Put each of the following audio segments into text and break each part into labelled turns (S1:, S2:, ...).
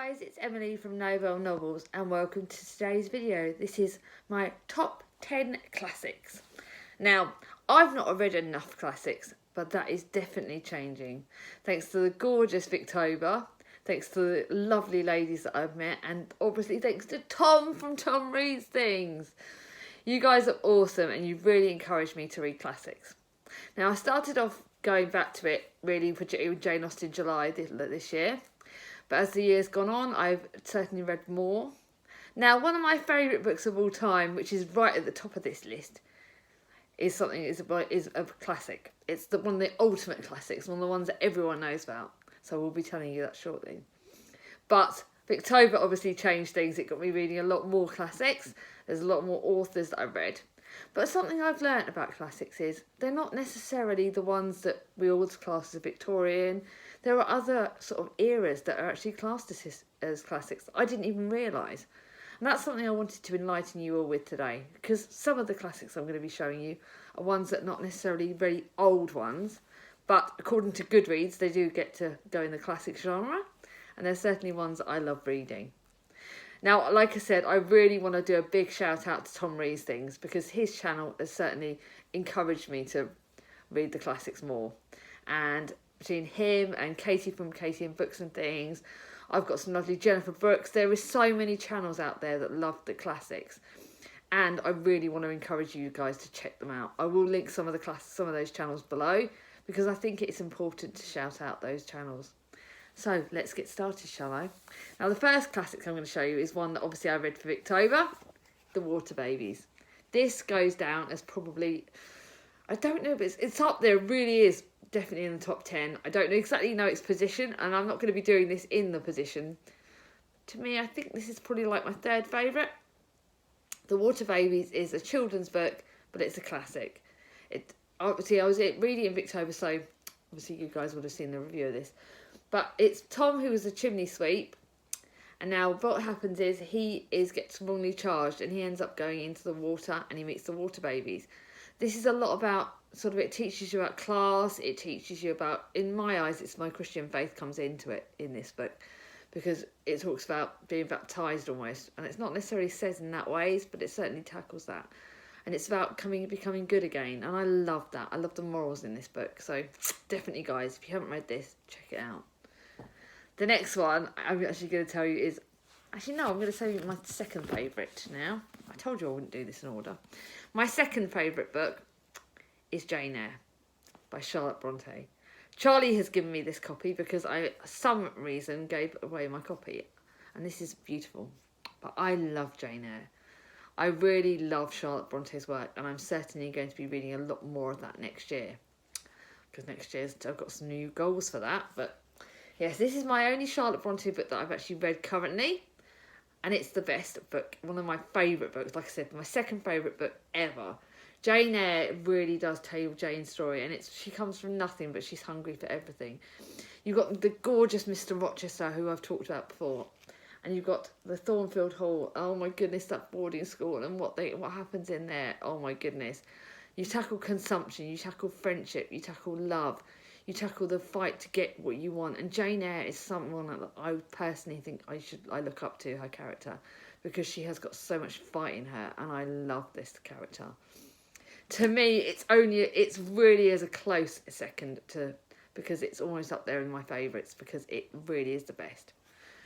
S1: guys, it's Emily from Novel Novels and welcome to today's video. This is my top 10 classics. Now, I've not read enough classics, but that is definitely changing. Thanks to the gorgeous Victober, thanks to the lovely ladies that I've met, and obviously thanks to Tom from Tom Reads Things. You guys are awesome and you've really encouraged me to read classics. Now, I started off going back to it really with Jane Austen July this year. But as the year's gone on, I've certainly read more. Now, one of my favourite books of all time, which is right at the top of this list, is a classic. It's one of the ultimate classics, one of the ones that everyone knows about. So we'll be telling you that shortly. But Victober obviously changed things. It got me reading a lot more classics. There's a lot more authors that I've read. But something I've learnt about classics is they're not necessarily the ones that we all class as Victorian. There are other sort of eras that are actually classed as classics that I didn't even realise. And that's something I wanted to enlighten you all with today, because some of the classics I'm going to be showing you are ones that are not necessarily very old ones, but according to Goodreads, they do get to go in the classic genre, and they're certainly ones that I love reading. Now, like I said, I really want to do a big shout out to Tom Reads Things, because his channel has certainly encouraged me to read the classics more. And between him and Katie from Katie and Books and Things, I've got some lovely Jennifer Brooks. There is so many channels out there that love the classics, and I really want to encourage you guys to check them out. I will link some of those channels below, because I think it's important to shout out those channels. So let's get started, shall I? Now, the first classic I'm going to show you is one that obviously I read for Victober, The Water Babies. This goes down as probably, I don't know, but it's up there. It really is definitely in the top 10. I don't exactly know its position, and I'm not going to be doing this in the position. To me, I think this is probably like my third favourite. The Water Babies is a children's book, but it's a classic. Obviously, I was reading it in Victober, so obviously you guys would have seen the review of this. But it's Tom, who was a chimney sweep, and now what happens is he gets wrongly charged and he ends up going into the water and he meets the water babies. This is a lot about, it teaches you about class, it teaches you about, in my eyes, it's my Christian faith comes into it in this book, because it talks about being baptised almost, and it's not necessarily says in that ways, but it certainly tackles that. And it's about becoming good again, and I love that. I love the morals in this book, so definitely, guys, if you haven't read this, check it out. The next one I'm actually going to tell you is... Actually, no, I'm going to say my second favourite now. I told you I wouldn't do this in order. My second favourite book is Jane Eyre by Charlotte Bronte. Charlie has given me this copy because I, for some reason, gave away my copy. And this is beautiful. But I love Jane Eyre. I really love Charlotte Bronte's work, and I'm certainly going to be reading a lot more of that next year. Because next year I've got some new goals for that, but... Yes, this is my only Charlotte Bronte book that I've actually read currently, and it's the best book, one of my favourite books. Like I said, my second favourite book ever. Jane Eyre really does tell Jane's story, and she comes from nothing, but she's hungry for everything. You've got the gorgeous Mr. Rochester, who I've talked about before, and you've got the Thornfield Hall. Oh my goodness, that boarding school and what happens in there. Oh my goodness. You tackle consumption, you tackle friendship, you tackle love. You tackle the fight to get what you want. And Jane Eyre is someone that I personally think I look up to, her character, because she has got so much fight in her, and I love this character. To me, it's really is a close second because it's almost up there in my favourites, because it really is the best.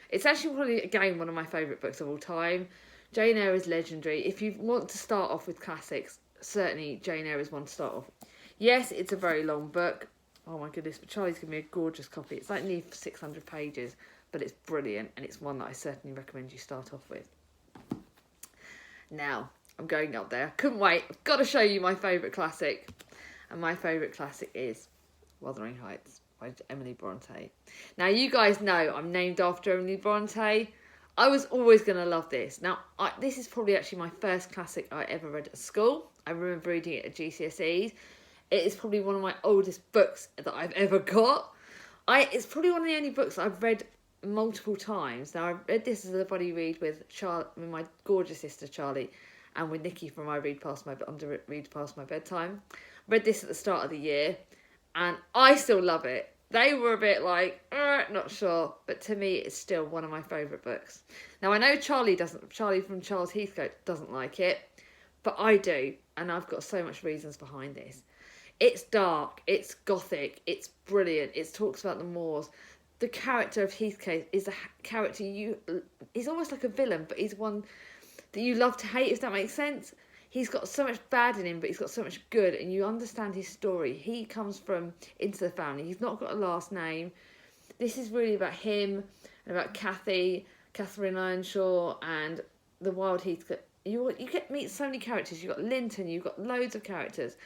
S1: It's actually probably, again, one of my favourite books of all time. Jane Eyre is legendary. If you want to start off with classics, certainly Jane Eyre is one to start off. Yes, it's a very long book. Oh my goodness, but Charlie's given me a gorgeous copy. It's like nearly 600 pages, but it's brilliant, and it's one that I certainly recommend you start off with. Now, I'm going up there. I couldn't wait. I've got to show you my favourite classic. And my favourite classic is Wuthering Heights by Emily Bronte. Now, you guys know I'm named after Emily Bronte. I was always going to love this. Now, this is probably actually my first classic I ever read at school. I remember reading it at GCSEs. It is probably one of my oldest books that I've ever got. It's probably one of the only books I've read multiple times. Now, I read this as a buddy read with my gorgeous sister Charlie, and with Nikki from Read Past My Bedtime. Read this at the start of the year, and I still love it. They were a bit like, not sure. But to me, it's still one of my favourite books. Now, I know Charlie from Charles Heathcote doesn't like it, but I do. And I've got so much reasons behind this. It's dark, it's gothic, it's brilliant. It talks about the moors. The character of Heathcote is a character he's almost like a villain, but he's one that you love to hate, if that makes sense. He's got so much bad in him, but he's got so much good, and you understand his story. He comes from into the family. He's not got a last name. This is really about him and about Catherine Ironshaw, and the Wild Heathcote. You get to meet so many characters. You've got Linton, you've got loads of characters.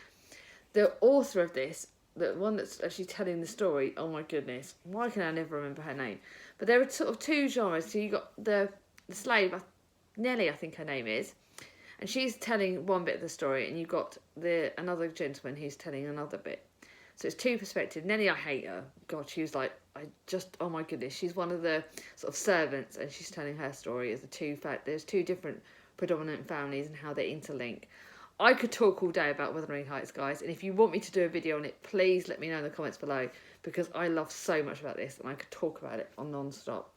S1: The author of this, the one that's actually telling the story, oh my goodness, why can I never remember her name? But there are sort of two genres. So you got the slave, Nellie, I think her name is, and she's telling one bit of the story, and you've got another gentleman who's telling another bit. So it's two perspectives. Nellie, I hate her. God, she was like, oh my goodness, she's one of the sort of servants, and she's telling her story as there's two different predominant families and how they interlink. I could talk all day about Wuthering Heights, guys, and if you want me to do a video on it, please let me know in the comments below, because I love so much about this and I could talk about it on non-stop.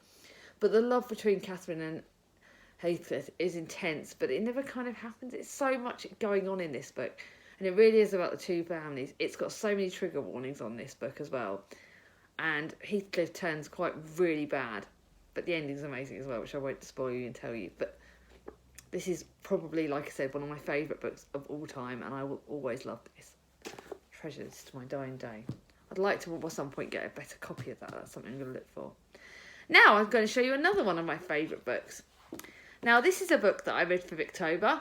S1: But the love between Catherine and Heathcliff is intense, but it never kind of happens. It's so much going on in this book, and it really is about the two families. It's got so many trigger warnings on this book as well, and Heathcliff turns quite really bad, but the ending's amazing as well, which I won't spoil you and tell you. But this is probably, like I said, one of my favourite books of all time, and I will always love this. Treasure this to my dying day. I'd like to at some point get a better copy of that. That's something I'm going to look for. Now I'm going to show you another one of my favourite books. Now this is a book that I read for Victober.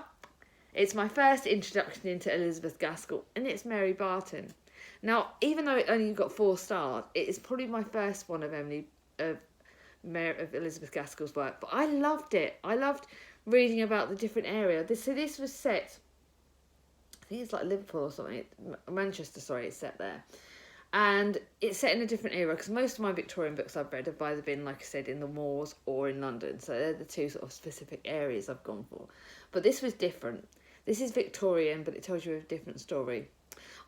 S1: It's my first introduction into Elizabeth Gaskell, and it's Mary Barton. Now, even though it only got 4 stars, it is probably my first one of Elizabeth Gaskell's work. But I loved it. I loved reading about the different area. This was set, I think it's like Liverpool or something, Manchester, sorry, it's set there. And it's set in a different era, because most of my Victorian books I've read have either been, like I said, in the moors or in London. So they're the two sort of specific areas I've gone for. But this was different. This is Victorian, but it tells you a different story.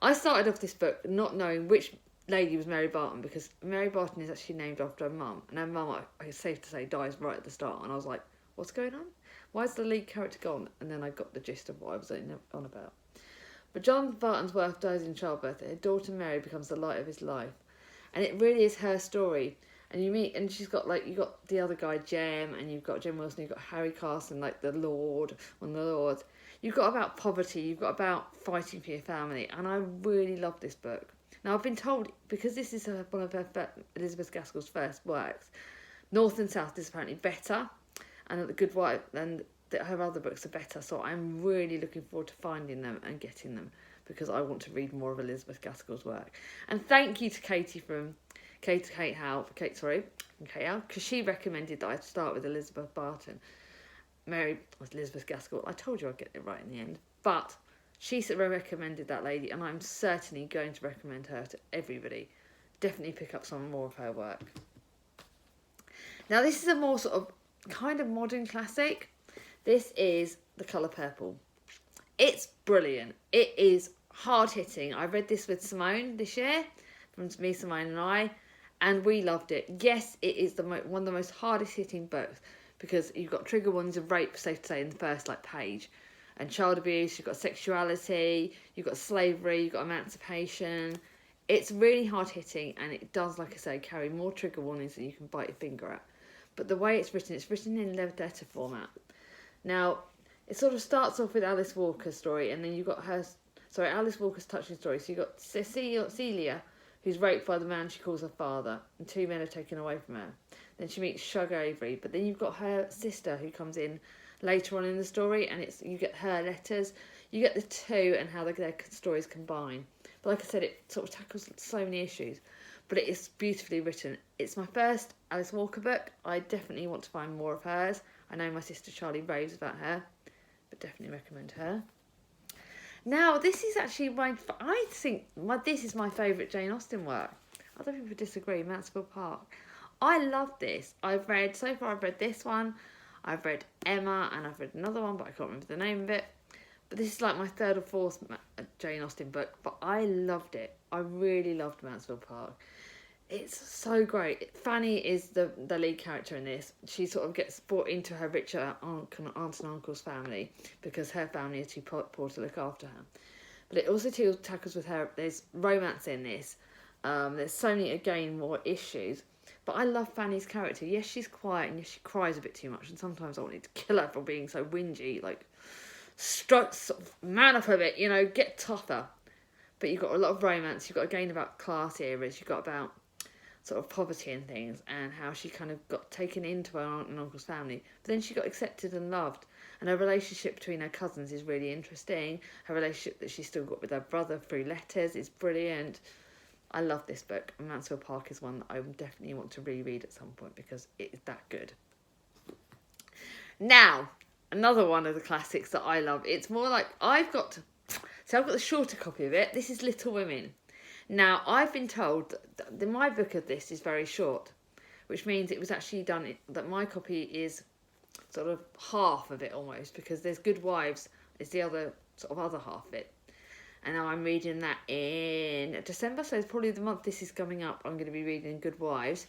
S1: I started off this book not knowing which lady was Mary Barton, because Mary Barton is actually named after her mum. And her mum, it's safe to say, dies right at the start. And I was like, what's going on? Why is the lead character gone? And then I got the gist of what I was on about. But John Barton's wife dies in childbirth, and her daughter Mary becomes the light of his life. And it really is her story. And she's got, like, you got the other guy, Jem, and you've got Jem Wilson, you've got Harry Carson, like the Lord, one of the Lords. You've got about poverty, you've got about fighting for your family. And I really love this book. Now, I've been told, because this is one of Elizabeth Gaskell's first works, North and South is apparently better, and that The Good Wife and that her other books are better. So I'm really looking forward to finding them and getting them, because I want to read more of Elizabeth Gaskell's work. And thank you to Katie from Kate Howe, because she recommended that I start with Elizabeth Barton. Elizabeth Gaskell. I told you I'd get it right in the end. But she recommended that lady, and I'm certainly going to recommend her to everybody. Definitely pick up some more of her work. Now this is a more sort of kind of modern classic. This is The Colour Purple. It's brilliant. It is hard-hitting. I read this with Simone this year, from me, Simone and I, and we loved it. Yes, it is one of the most hardest-hitting books, because you've got trigger warnings of rape, safe to say, in the first page, and child abuse, you've got sexuality, you've got slavery, you've got emancipation. It's really hard-hitting, and it does, like I say, carry more trigger warnings than you can bite your finger at. But the way it's written in letter format. Now, it sort of starts off with Alice Walker's story, and then you've got Alice Walker's touching story. So you've got Celia, who's raped by the man she calls her father, and 2 men are taken away from her. Then she meets Sugar Avery, but then you've got her sister who comes in later on in the story, and you get her letters, you get the two and how their stories combine. But like I said, it sort of tackles so many issues, but it is beautifully written. It's my first Alice Walker book. I definitely want to find more of hers. I know my sister Charlie raves about her, but definitely recommend her. Now, this is actually this is my favourite Jane Austen work. Other people disagree. Mansfield Park. I love this. I've read this one, I've read Emma, and I've read another one, but I can't remember the name of it. But this is like my 3rd or 4th Jane Austen book, but I loved it. I really loved Mansfield Park. It's so great. Fanny is the lead character in this. She sort of gets brought into her richer aunt and uncle's family because her family is too poor to look after her. But it also tackles with her. There's romance in this. There's so many, again, more issues. But I love Fanny's character. Yes, she's quiet and yes, she cries a bit too much. And sometimes I wanted to kill her for being so whingy. Like, sort of man up a bit, you know, get tougher. But you've got a lot of romance. You've got, again, about class areas. You've got about sort of poverty and things, and how she kind of got taken into her aunt and uncle's family, but then she got accepted and loved, and her relationship between her cousins is really interesting. Her relationship that she's still got with her brother through letters is brilliant. I love this book, and Mansfield Park is one that I definitely want to reread at some point because it is that good. Now, another one of the classics that I love, it's more like I've got the shorter copy of it. This is Little Women. Now, I've been told that my book of this is very short, which means it was actually done, that my copy is sort of half of it almost, because there's Good Wives is the other half of it. And now I'm reading that in December, so it's probably the month this is coming up. I'm going to be reading Good Wives.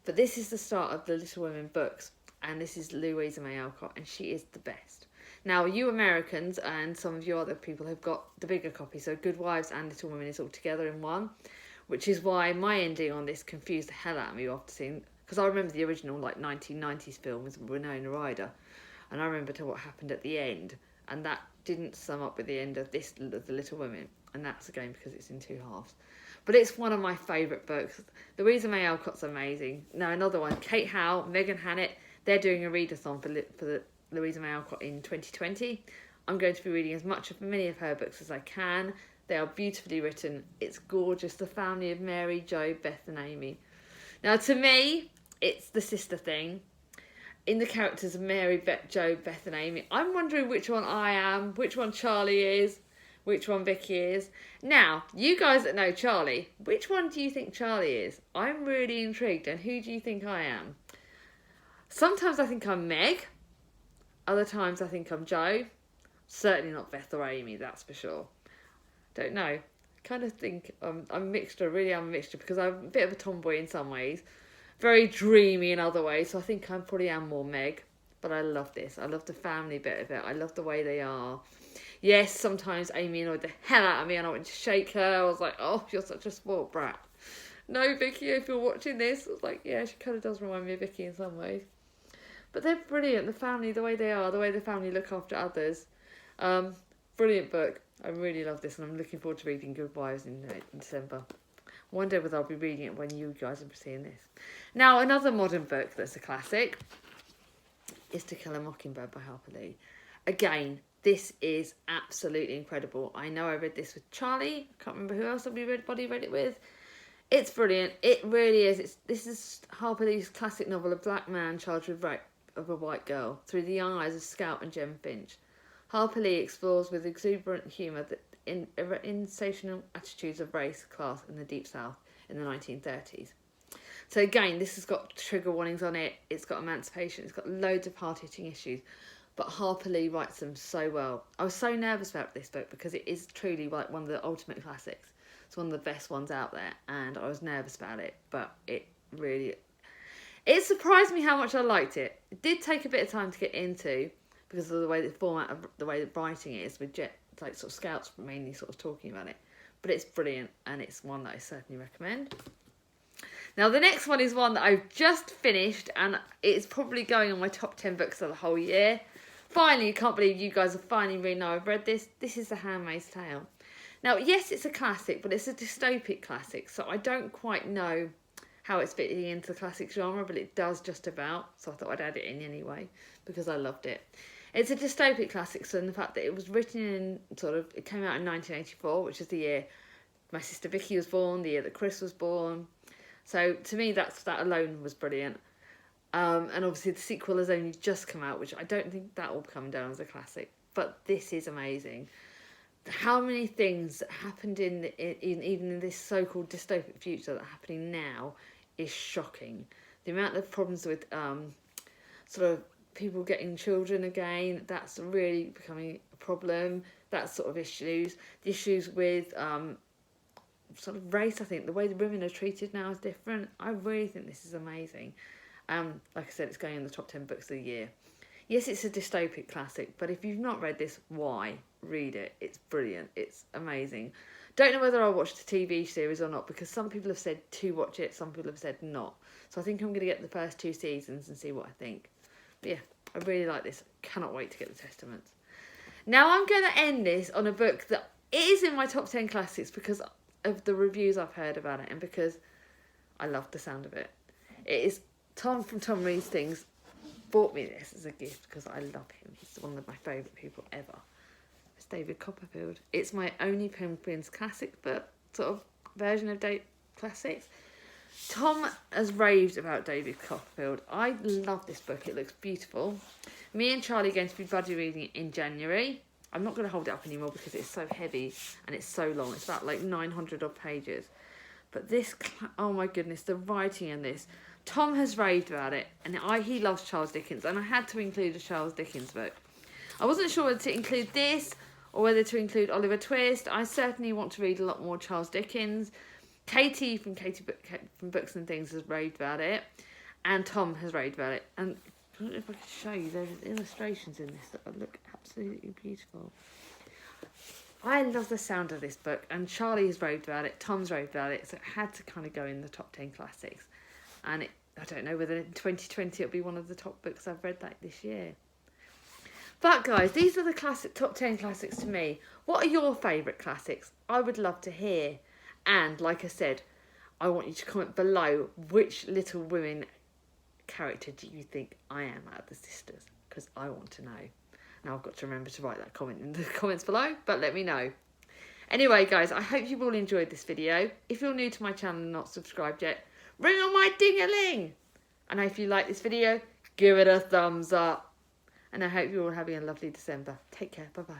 S1: But this is the start of the Little Women books, and this is Louisa May Alcott, and she is the best. Now, you Americans and some of you other people have got the bigger copy, so Good Wives and Little Women is all together in one, which is why my ending on this confused the hell out of me after seeing, because I remember the original 1990s film with Winona Ryder, and I remember what happened at the end, and that didn't sum up with the end of the Little Women, and that's again because it's in two halves. But it's one of my favourite books. Louisa May Alcott's amazing. Now, another one, Kate Howe, Megan Hannett, they're doing a readathon for the Louisa May Alcott in 2020. I'm going to be reading many of her books as I can. They are beautifully written. It's gorgeous. The family of Mary, Jo, Beth and Amy. Now, to me, it's the sister thing. In the characters of Mary, Jo, Beth and Amy, I'm wondering which one I am, which one Charlie is, which one Vicky is. Now, you guys that know Charlie, which one do you think Charlie is? I'm really intrigued. And who do you think I am? Sometimes I think I'm Meg. Other times I think I'm Jo. Certainly not Beth or Amy, that's for sure. Don't know. Kind of think I'm a mixture, really am a mixture, because I'm a bit of a tomboy in some ways. Very dreamy in other ways, so I think I probably am more Meg. But I love this. I love the family bit of it. I love the way they are. Yes, sometimes Amy annoyed the hell out of me and I went to shake her. I was like, oh, you're such a spoiled brat. No, Vicky, if you're watching this, I was like, yeah, she kind of does remind me of Vicky in some ways. But they're brilliant, the family, the way they are, the way the family look after others. Brilliant book. I really love this and I'm looking forward to reading Good Wives in December. One day whether I'll be reading it when you guys are seeing this. Now, another modern book that's a classic is To Kill a Mockingbird by Harper Lee. Again, this is absolutely incredible. I know I read this with Charlie. I can't remember who else everybody read it with. It's brilliant. It really is. This is Harper Lee's classic novel, a black man charged with rape of a white girl through the young eyes of Scout and Jem Finch. Harper Lee explores with exuberant humour the sensational attitudes of race, class and the Deep South in the 1930s. So again, this has got trigger warnings on it. It's got emancipation. It's got loads of hard-hitting issues. But Harper Lee writes them so well. I was so nervous about this book because it is truly like one of the ultimate classics. It's one of the best ones out there. And I was nervous about it. But it surprised me how much I liked it. It did take a bit of time to get into because of the way the format of the way the writing is with like sort of Scouts mainly sort of talking about it. But it's brilliant and it's one that I certainly recommend. Now the next one is one that I've just finished and it's probably going on my top 10 books of the whole year. Finally, I can't believe you guys have finally really know I've read this. This is The Handmaid's Tale. Now, yes, it's a classic, but it's a dystopic classic, so I don't quite know how it's fitting into the classic genre, but it does just about, so I thought I'd add it in anyway, because I loved it. It's a dystopic classic, so in the fact that it was written in it came out in 1984, which is the year my sister Vicky was born, the year that Chris was born. So to me, that alone was brilliant. And obviously the sequel has only just come out, which I don't think that will come down as a classic. But this is amazing. How many things that happened even in this so-called dystopic future that are happening now is shocking. The amount of problems with people getting children again, that's really becoming a problem. That sort of issues. The issues with sort of race. I think the way the women are treated now is different. I really think this is amazing. Like I said, it's going in the top 10 books of the year. Yes, it's a dystopic classic, but if you've not read this, why? Read it. It's brilliant. It's amazing. Don't know whether I'll watch the TV series or not, because some people have said to watch it, some people have said not. So I think I'm going to get the first 2 seasons and see what I think. But yeah, I really like this. Cannot wait to get the Testaments. Now I'm going to end this on a book that is in my top 10 classics because of the reviews I've heard about it and because I love the sound of it. It is Tom from Tom Reads Things bought me this as a gift because I love him. He's one of my favourite people ever. It's David Copperfield. It's my only Penguins classic book, sort of version of classics. Tom has raved about David Copperfield. I love this book. It looks beautiful. Me and Charlie are going to be buddy reading it in January. I'm not going to hold it up anymore because it's so heavy and it's so long. It's about like 900 odd pages. But this, oh my goodness, the writing in this. Tom has raved about it, and he loves Charles Dickens, and I had to include a Charles Dickens book. I wasn't sure whether to include this or whether to include Oliver Twist. I certainly want to read a lot more Charles Dickens. Katie from Books and Things has raved about it, and Tom has raved about it. And I don't know if I can show you, there's illustrations in this that look absolutely beautiful. I love the sound of this book, and Charlie has raved about it, Tom's raved about it, so it had to kind of go in the top 10 classics. And I don't know whether in 2020 it'll be one of the top books I've read like this year. But guys, these are the top 10 classics to me. What are your favourite classics? I would love to hear. And like I said, I want you to comment below which Little Women character do you think I am out of the sisters? Because I want to know. Now I've got to remember to write that comment in the comments below, but let me know. Anyway guys, I hope you've all enjoyed this video. If you're new to my channel and not subscribed yet, ring on my ding-a-ling. And if you like this video, give it a thumbs up. And I hope you're all having a lovely December. Take care. Bye-bye.